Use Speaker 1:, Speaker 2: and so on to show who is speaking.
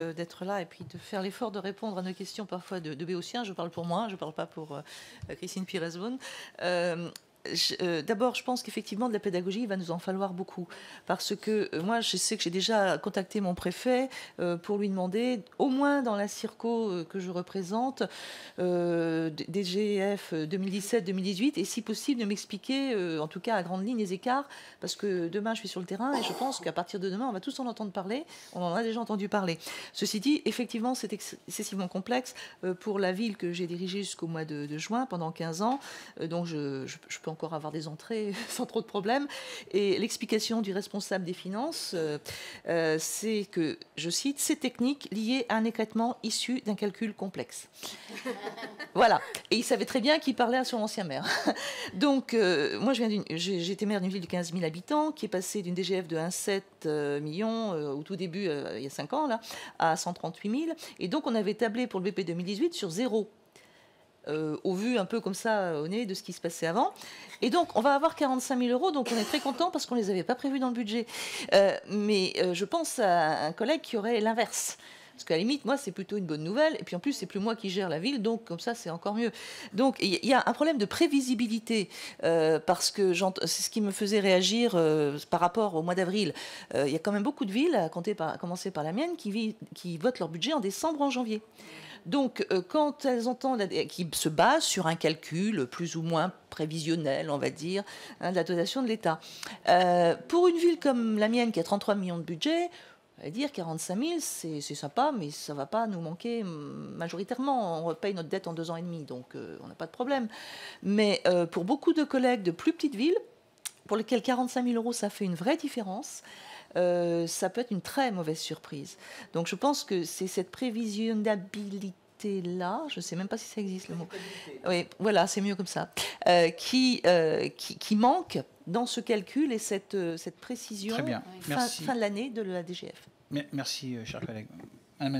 Speaker 1: D'être là et puis de faire l'effort de répondre à nos questions parfois de béotiens. Je parle pour moi, je ne parle pas pour Christine Pires-Beaune. D'abord, je pense qu'effectivement, de la pédagogie, il va nous en falloir beaucoup. Parce que moi, je sais que j'ai déjà contacté mon préfet pour lui demander, au moins dans la circo que je représente, DGF 2017-2018, et si possible, de m'expliquer, en tout cas à grandes lignes, les écarts, parce que demain, je suis sur le terrain et je pense qu'à partir de demain, on va tous en entendre parler. On en a déjà entendu parler. Ceci dit, effectivement, c'est excessivement complexe pour la ville que j'ai dirigée jusqu'au mois de juin, pendant 15 ans. Donc, je peux encore avoir des entrées sans trop de problèmes. Et l'explication du responsable des finances, c'est que, je cite, c'est technique lié à un écrêtement issu d'un calcul complexe. Voilà. Et il savait très bien qu'il parlait à son ancien maire. Donc, moi, j'ai été maire d'une ville de 15 000 habitants qui est passée d'une DGF de 1,7 million au tout début, il y a 5 ans, là, à 138 000. Et donc, on avait tablé pour le BP 2018 sur 0. Au vu un peu comme ça au nez de ce qui se passait avant. Et donc, on va avoir 45 000 euros, donc on est très content parce qu'on ne les avait pas prévus dans le budget. Mais je pense à un collègue qui aurait l'inverse. Parce qu'à la limite, moi, c'est plutôt une bonne nouvelle. Et puis en plus, c'est plus moi qui gère la ville, donc comme ça, c'est encore mieux. Donc il y a un problème de prévisibilité, parce que c'est ce qui me faisait réagir par rapport au mois d'avril. Il y a quand même beaucoup de villes, à commencer par la mienne, qui votent leur budget en décembre ou en janvier. Donc, quand elles entendent, qui se basent sur un calcul plus ou moins prévisionnel, on va dire, hein, de la dotation de l'État. Pour une ville comme la mienne, qui a 33 millions de budget, on va dire 45 000, c'est sympa, mais ça ne va pas nous manquer majoritairement. On repaye notre dette en 2 ans et demi, donc on n'a pas de problème. Mais pour beaucoup de collègues de plus petites villes, pour lesquels 45 000 euros, ça fait une vraie différence, ça peut être une très mauvaise surprise. Donc je pense que c'est cette prévisionnabilité-là, je ne sais même pas si ça existe le mot. Oui, voilà, c'est mieux comme ça, qui manque dans ce calcul et cette précision
Speaker 2: Très bien.
Speaker 1: fin de l'année de la DGF.
Speaker 2: Merci, cher collègue. Madame